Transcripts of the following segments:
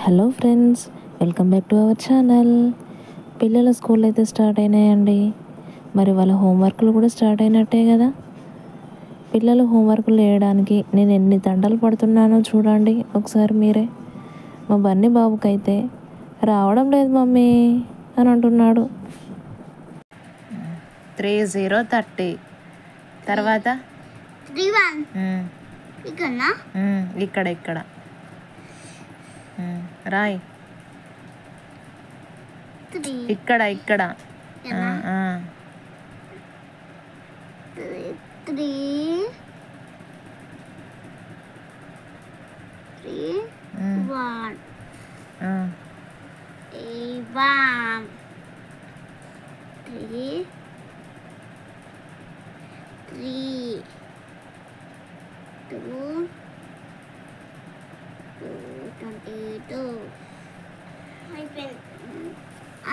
Hello friends, welcome back to our channel. పిల్లల school అయితే start అయినాయండి. మరి వాళ్ళ హోంవర్క్లు కూడా స్టార్ట్ అయినట్టే కదా. పిల్లలు హోంవర్క్లు వేయడానికి నేను ఎన్ని తంటలు పడుతున్నానో చూడండి ఒకసారి మీరే. మా బన్నీ బాబుకైతే రావడం లేదు మమ్మీ అని అంటున్నాడు. 3030 తర్వాత ఇక్కడ ఇక్కడ రాయ్ ఇక్కడ ఇక్కడ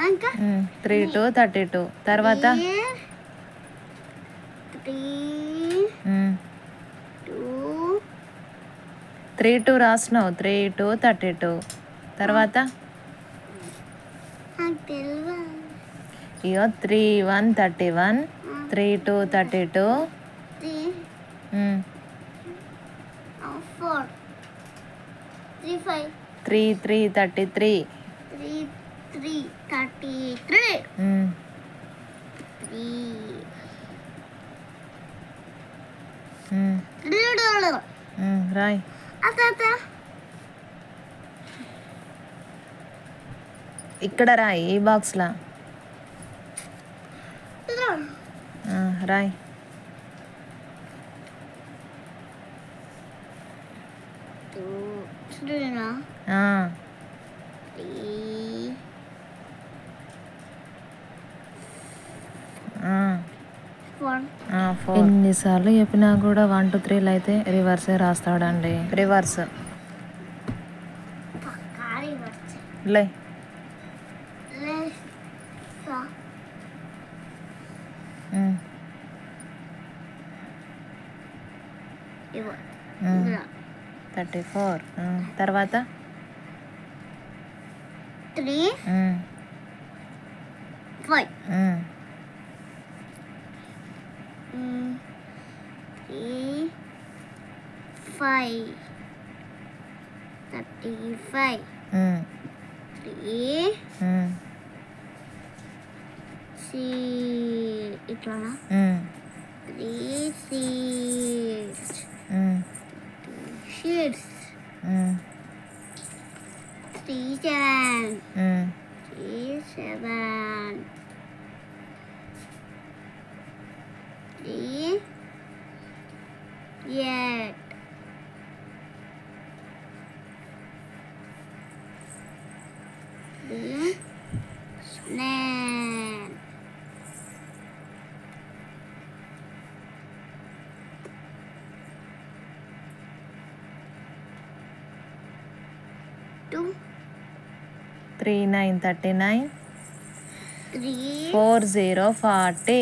ఇంకా 3 to 32 తర్వాత 3 2 రాసినావు 3 to 32 తర్వాత ఇయో 3 1 31 3 2 32 3 3 33 రాయ్ ఇక్కడ రాయ్ ఈ బాక్స్లా రాయ్ ఎన్నిసార్లు చెప్పినా కూడా 1 2 3 అయితే రివర్సే రాస్తాడండి. రివర్స్ లే ఇవ్వ 34 తర్వాత 3 5 35 3 ఇట్లానా 3 sheets 3 7 3 8 3 9 2 3 9 39 3 4 0 40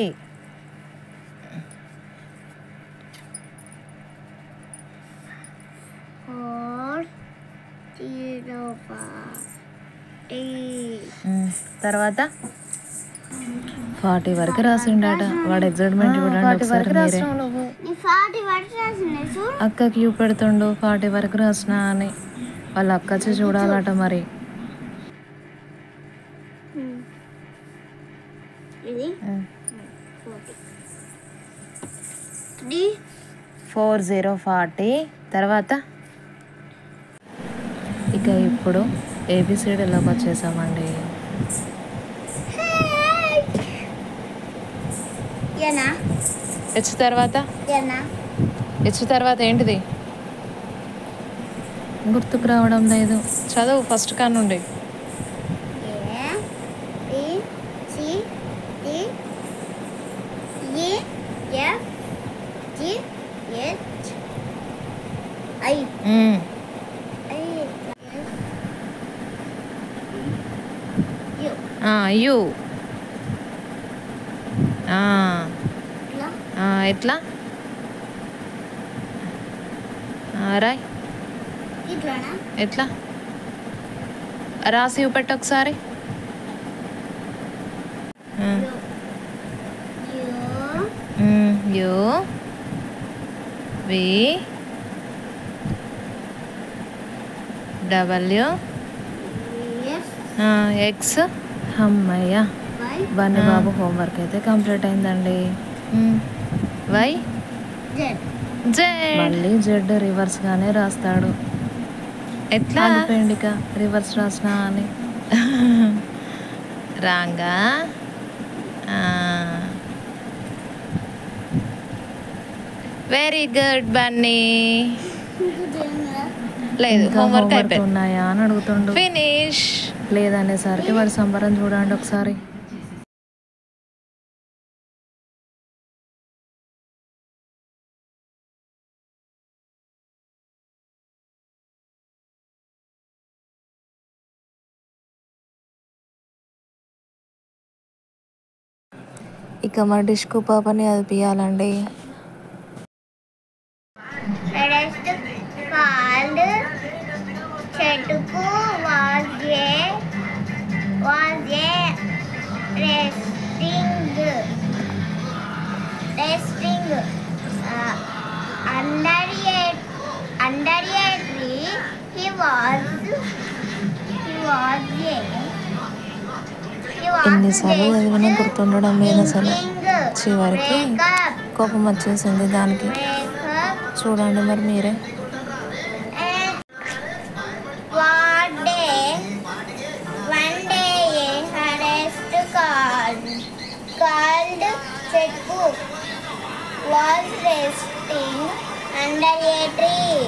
4 0 40 తర్వాత 40 వరకు రాసిండట. వాడు ఎగ్జైట్మెంట్ చూడండి ఒకసారి మీరే. నువ్వు 40 వరకు రాసిండే చూడు. అక్క క్యూ పెడుతుండు 40 వరకు రాసినా అని. వాళ్ళ అక్క వచ్చి చూడాలట మరి. ఇది 40 4 0 40 తర్వాత ఇక ఇప్పుడు ఏబిసిడీలోకి వచ్చేసామండి. ఏనా హెచ్ తర్వాత ఏనా హెచ్ తర్వాత ఏంటిది గుర్తుకు రావడం లేదు. చదువు ఫస్ట్ కానుండి A B C D E F G H I U ఇట్లా ఎట్లా రాయ్ ఇట్లానా ఎట్లా రాసి చూపెట్టు ఒకసారి. U U V W S X. అమ్మయ్య, Y బన్నీ బాబు హోంవర్క్ అయితే కంప్లీట్ అయిందండి. Y Z. జెడ్. మళ్ళీ జెడ్ రివర్స్ గానే రాస్తాడు. ఎట్లా ఆగిపోయింది ఇక రివర్స్ రాసినా అని. రాంగా. Very good Bunny. లేదు, హోంవర్క్ అయిపోయింది. ఉన్నాయా అని అడుగుతుండు. ఫినిష్. లేదనేసరికి వాడి సంబరం చూడండి ఒకసారి. ఇక మా డిష్కు పాపని అది పియాలండి. Rest called Chetuku was resting under a tree. He was ఎన్నిసార్లు చదివినా గుర్తుండడం లేదు అసలు. చివరికి wake up. కోపం వచ్చేసింది దానికి. Wake up. చూడండి మరి మీరే. And one day a rest called Chetuku was resting under a tree.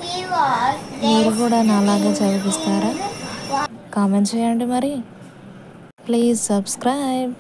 He was మీరు కూడా నాలాగే చదివిస్తారా? కామెంట్ చేయండి మరి. Please subscribe.